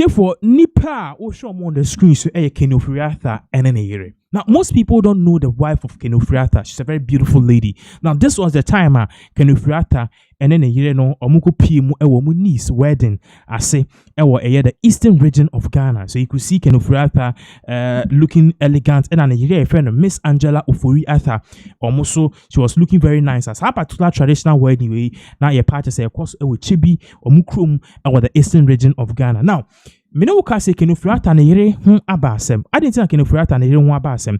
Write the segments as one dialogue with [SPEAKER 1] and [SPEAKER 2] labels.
[SPEAKER 1] Therefore, Nipa or show on the screen so Ofori Atta and then a year. Now, most people don't know the wife of Ofori Atta. She's a very beautiful lady. Now, this was the time Ofori Atta and then a year no omuko pimu ewo niece wedding. I say the eastern region of Ghana. So you could see Ofori Atta looking elegant, and then a year friend Miss Angela Ofori Atta almost so she was looking very nice. As her particular traditional wedding way. Now your party say of course Chibi omukrum the eastern region of Ghana. Now Mene wo ka se Ofori Atta ne yere ho abasem. Ade tin Ofori Atta ne yere ho abasem.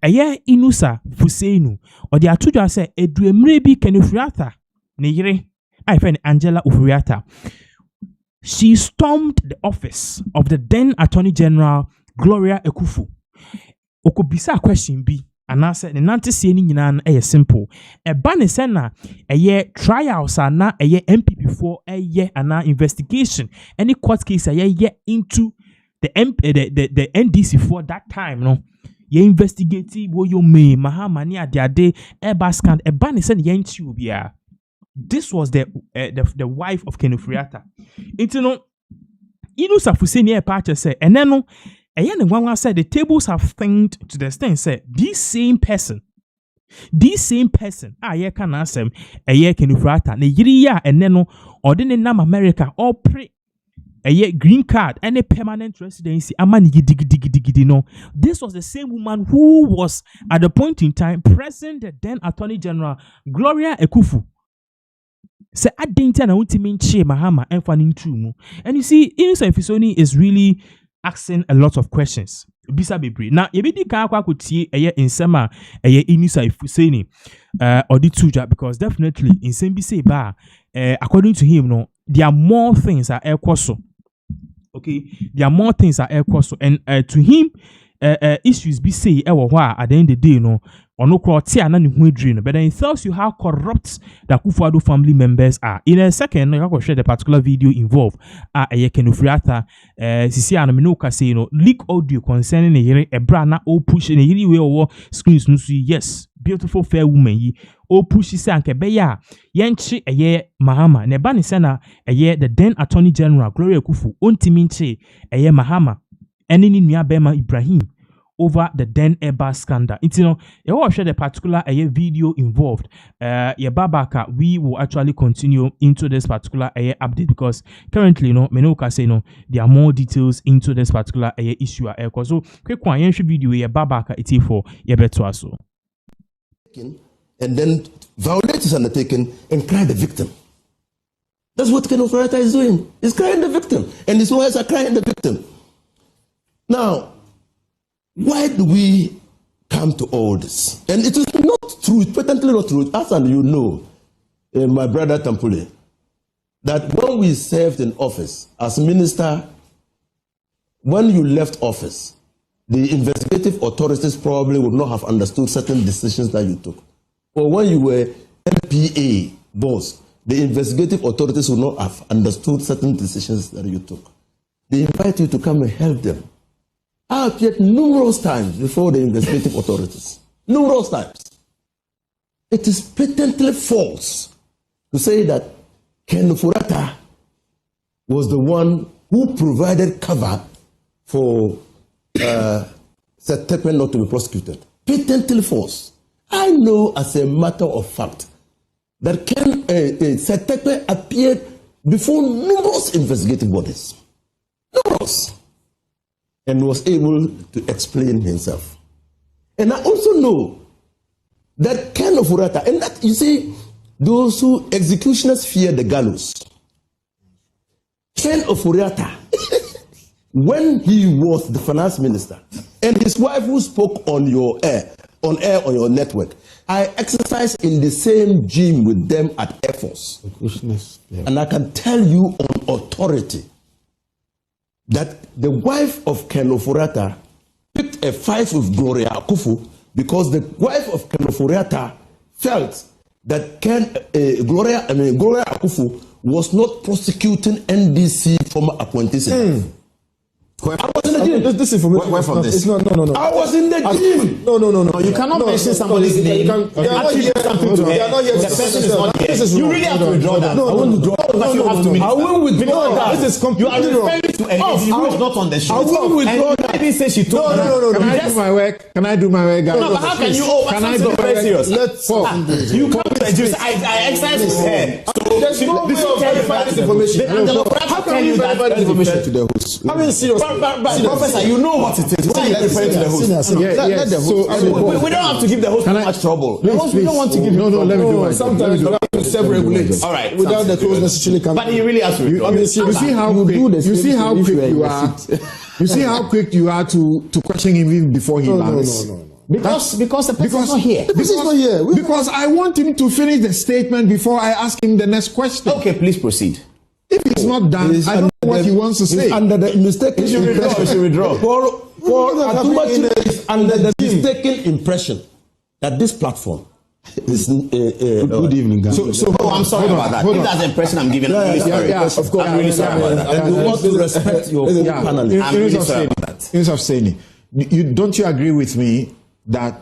[SPEAKER 1] Eye inusa fuseinu. O de atudwa se eduemre bi Ofori Atta ne yere I friend Angela Ofori Atta. She stormed the office of the then Attorney General Gloria Akuffo. Okobisa question bi anase ne nante sie ni nyina na simple. Eba ne se na trials na MPP for ana investigation any court case into the NDC for that time no ye investigate wo yo me Mahama ni ade eba scan eba ne se ne yanchi obia. This was the wife of Ofori Atta. Itu no inu safuse ni part say eneno said the tables have turned to the extent say this same person can answer Ofori Atta ne yiri ya eneno ordinary nam America or pre green card and a permanent residency amani digidi no. This was the same woman who was at the point in time present the then Attorney General Gloria Akuffo. Say I didn't na ultimate Prez Mahama and fanning too. And you see, Innocent Fisoni is really asking a lot of questions. Bisa bebre. Now, if you can't quote in summer, Innocent Fisoni or the tuja, because definitely in Sembise Bar, according to him, no, there are more things are air coso. Okay, there are more things are air coso, and to him, issues be say at the end of the day, no. Or no criteria na ni dream, but then it tells you how corrupt the Akufo-Addo family members are. In a second, I will share the particular video involved. Ofori Atta, Sisi Anaminoka say, leak audio concerning a brana o push in a yiri way over screens. No, yes, beautiful fair woman ye o push is anke beya yenchi Mahama. Nebani sena the then Attorney General Gloria Akuffo untiminche Mahama. Enini niya bema Ibrahim. Over the then Eba scandal. It's you will share the particular video involved. Babaka, we will actually continue into this particular update because currently, Menoka say there are more details into this particular issue. So quick one video Babaka it's for better.
[SPEAKER 2] And then violence is undertaken and cry the victim. That's what Ofori Atta is doing. He's crying the victim, and his lawyers are crying the victim. Now, why do we come to all this? And it is not true, it's patently not true, as and you know, my brother Tampule, that when we served in office as minister, when you left office, the investigative authorities probably would not have understood certain decisions that you took. Or when you were MPA boss, the investigative authorities would not have understood certain decisions that you took. They invite you to come and help them. I appeared numerous times before the investigative authorities. Numerous times. It is patently false to say that Ofori Atta was the one who provided cover for Setepe not to be prosecuted. Patently false. I know as a matter of fact that Setepe appeared before numerous investigative bodies. Numerous. And was able to explain himself. And I also know that Ofori Atta, and that you see, those who executioners fear the gallows. Ofori Atta, when he was the finance minister, and his wife who spoke on air on your network, I exercised in the same gym with them at Air Force. Yeah. And I can tell you on authority that the wife of Ofori Atta picked a fight with Gloria Akuffo because the wife of Ofori Atta felt that Gloria Akuffo was not prosecuting NDC former appointees. I was in the gym.
[SPEAKER 3] This information.
[SPEAKER 2] Where from this?
[SPEAKER 3] It's not. No.
[SPEAKER 2] I was in the gym.
[SPEAKER 3] No.
[SPEAKER 4] You cannot mention somebody's name.
[SPEAKER 3] They are not here. They are not here.
[SPEAKER 4] The person is not here. You really have to withdraw that.
[SPEAKER 3] No, I won't withdraw.
[SPEAKER 4] But you have to.
[SPEAKER 3] I won't withdraw that. This is completely wrong.
[SPEAKER 4] You are referring to a lady who is not on the show.
[SPEAKER 3] I won't withdraw that.
[SPEAKER 4] I didn't say she told me.
[SPEAKER 3] No.
[SPEAKER 5] Can I do my work? Can I do my work?
[SPEAKER 4] No, but how can you?
[SPEAKER 5] Can I do my
[SPEAKER 4] very
[SPEAKER 5] work?
[SPEAKER 4] serious?
[SPEAKER 3] Let's.
[SPEAKER 4] You come to the juice. I exercise his hair.
[SPEAKER 3] There's no way of verifying this information.
[SPEAKER 4] How can you verify this information
[SPEAKER 3] to the host? I mean, seriously.
[SPEAKER 4] Professor, you know what it is. Why are you referring to the host?
[SPEAKER 3] Let the host.
[SPEAKER 4] We don't have to give the host too much trouble. The host, we don't want to give him
[SPEAKER 5] No, let me do my job.
[SPEAKER 3] Sometimes you have to self-regulate.
[SPEAKER 4] All right.
[SPEAKER 3] Without the host necessarily coming.
[SPEAKER 4] But he really has to.
[SPEAKER 5] You see how quick you are. You see how quick you are to question him even before he lands.
[SPEAKER 3] No.
[SPEAKER 4] Because the person is not here.
[SPEAKER 3] This is not here.
[SPEAKER 5] Because I want him to finish the statement before I ask him the next question.
[SPEAKER 4] Okay, please proceed.
[SPEAKER 5] If he's not done, I don't know what he wants to say.
[SPEAKER 3] Under the mistaken impression.
[SPEAKER 4] You should withdraw.
[SPEAKER 3] For Atumachi is under the mistaken impression that this platform is.
[SPEAKER 5] Good evening, guys.
[SPEAKER 4] I'm sorry about that. If that's the impression I'm giving, I'm really sorry.
[SPEAKER 3] Of course.
[SPEAKER 4] I'm really sorry about that.
[SPEAKER 3] And you want to respect your panel.
[SPEAKER 4] I'm really sorry about that.
[SPEAKER 5] Instead of saying it, don't you agree with me that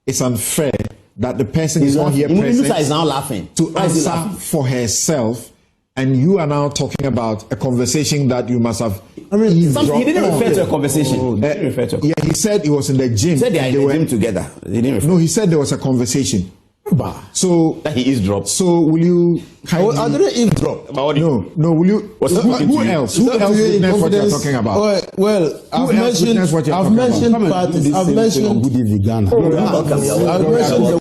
[SPEAKER 5] it's unfair that the person is not here present
[SPEAKER 4] is now laughing
[SPEAKER 5] to answer for herself, and you are now talking about a conversation that you must have.
[SPEAKER 4] He didn't refer to a conversation.
[SPEAKER 5] Yeah, he said he was in the gym.
[SPEAKER 4] He said they are in the gym together.
[SPEAKER 5] No, he said there was a conversation. So
[SPEAKER 4] that he eavesdropped.
[SPEAKER 5] So will you?
[SPEAKER 3] I didn't eavesdrop.
[SPEAKER 5] No. Will you? Who else? Who else witness what you're talking about?
[SPEAKER 3] Well, I've mentioned parties. I've mentioned the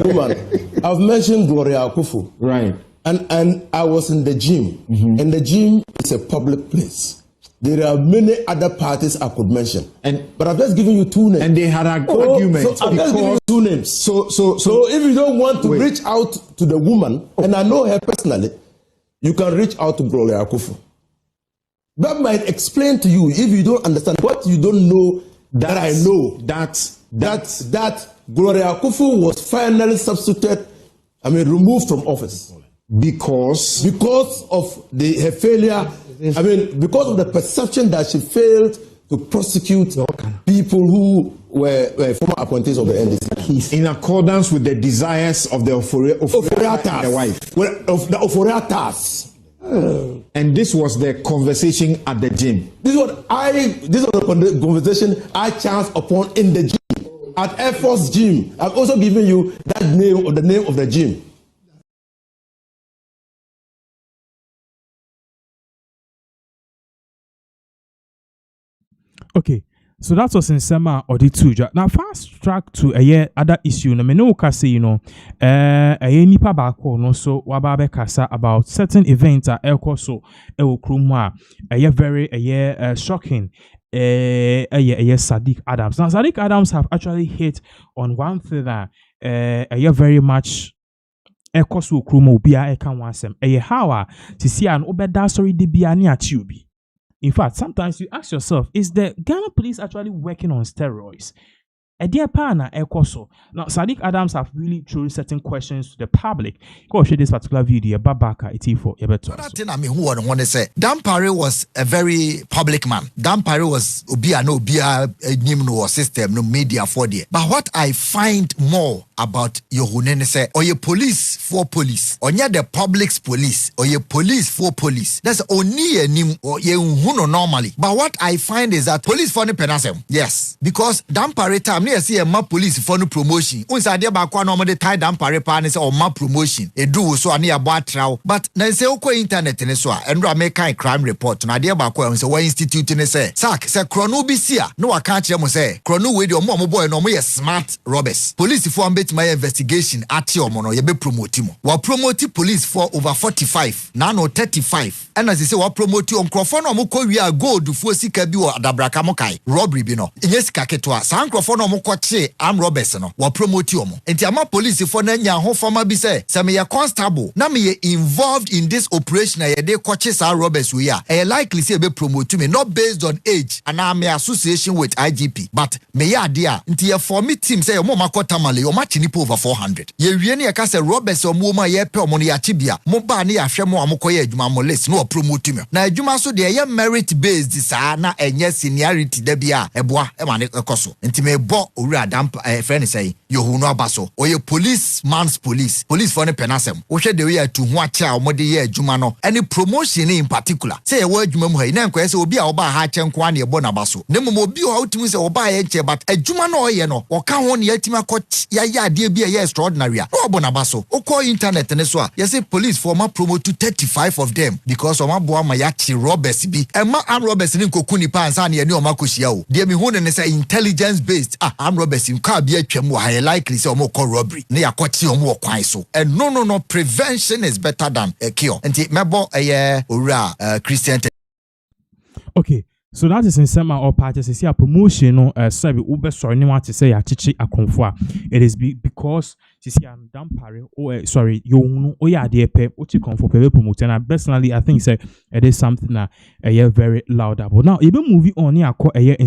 [SPEAKER 3] woman. I've mentioned Gloria Akuffo.
[SPEAKER 5] Right.
[SPEAKER 3] And I was in the gym. And the gym is a public place. There are many other parties I could mention, but I've just given you two names.
[SPEAKER 5] And they had an argument.
[SPEAKER 3] So I've just given you two names. So if you don't want to reach out to the woman, and I know her personally, you can reach out to Gloria Akuffo. That might explain to you, if you don't understand what you don't know that I know, that Gloria Akuffo was finally removed from office because of her failure. Because of the perception that she failed to prosecute people who were former appointees of the NDC.
[SPEAKER 5] In accordance with the desires of the Ofori Atta, the wife.
[SPEAKER 3] Of the Ofori Attas.
[SPEAKER 5] And this was the conversation at the gym.
[SPEAKER 3] This was the conversation I chanced upon in the gym. At Air Force Gym. I've also given you the name of the gym.
[SPEAKER 1] Okay, so that was in Sema or the two. Now fast track to a other issue. No, me no kase nipa bako no so wababe kasa about certain events at elko so krumwa very shocking. Sadiq Adams. Now Sadiq Adams have actually hit on one thing that very much ekoso kruma obia eka wansem how to see an obeda sorry de bia ni achiubi. In fact, sometimes you ask yourself, is the Ghana police actually working on steroids? A dear partner, Ekoso. Now, Sadiq Adams have really thrown certain questions to the public. Go share this particular video. Babaka, it's for Ebeto.
[SPEAKER 6] Who want to say Dampare was a very public man. Dampare was no system, no media for there. But what I find more about Yohunene say, or your police for police, or near the public's police, or your police for police. That's only a name or you normally. But what I find is that police for the penasem. Yes, because Dampare time. I see a map police for no promotion. Once I did back one normally tie down parepanis or map promotion. A do so a near bar trial. But then say okay internet in a soa and make a crime report. And I dear back one so institute in a say. Sack say chrono be here. No, I can't hear say. Chrono with your mom boy no more smart robbers. Police for bet my investigation at your mono ye be promote him. Wa promote police for over 45. Now 35. And as they say wa promote on crofon no mo we are gold for sika bi or adabraka mokai. Robbery bi no. Yes kaketwa. San crofon no kwache am robbers no wa promote omo enti ama police for na nya ho fama bi say me ya constable na me involved in this operation na ye de kwache sa robbers we are likely say be promote me not based on age and am association with IGP but me ya dia enti ye form team say mo makota male o match nipa over 400 ye wie ne yaka se robbers omo ma ye pe omo no ya chibia mo ba ne ya hwe mo amokoye adwuma mo list no promote me na adwuma so de ye merit based saa na enye seniority da bia eboa e ma ne ekoso nti me bo owura damp friend say yohu no abaso oye police for ne penasem wo hwe de we ya tu ho acha omo de ye adwuma no any promotion in particular say ye wo adwuma mu ha na enko say obi a oba ha che nko na ye bo na baso ne mo obi o utimi say oba ye che but adwuma no oye no wo ka ho ne yatima ko ya ade bia ye extraordinary a obo na baso o call internet ne so a ye say police for ma promote to 35 of them because o ma bo ma ya chi robbers bi e ma am robbers ni nkoku ni pa ansa na ye ni o ma koshia o de me hu ne say intelligence based am robbers in ka bia twam wo high likely say o ma call robbery ne ya kwati o ma kwan so and no prevention is better than a cure nti mebo owura Christian.
[SPEAKER 1] Okay, so that is in summer or parties see a promotion no sabi ube sorry no want to say Achichi Akuffo. It is because you see I'm dampare sorry you know oya de pe uchi comfort pe promote and personally I think say it is something that very loud about. Now even moving on here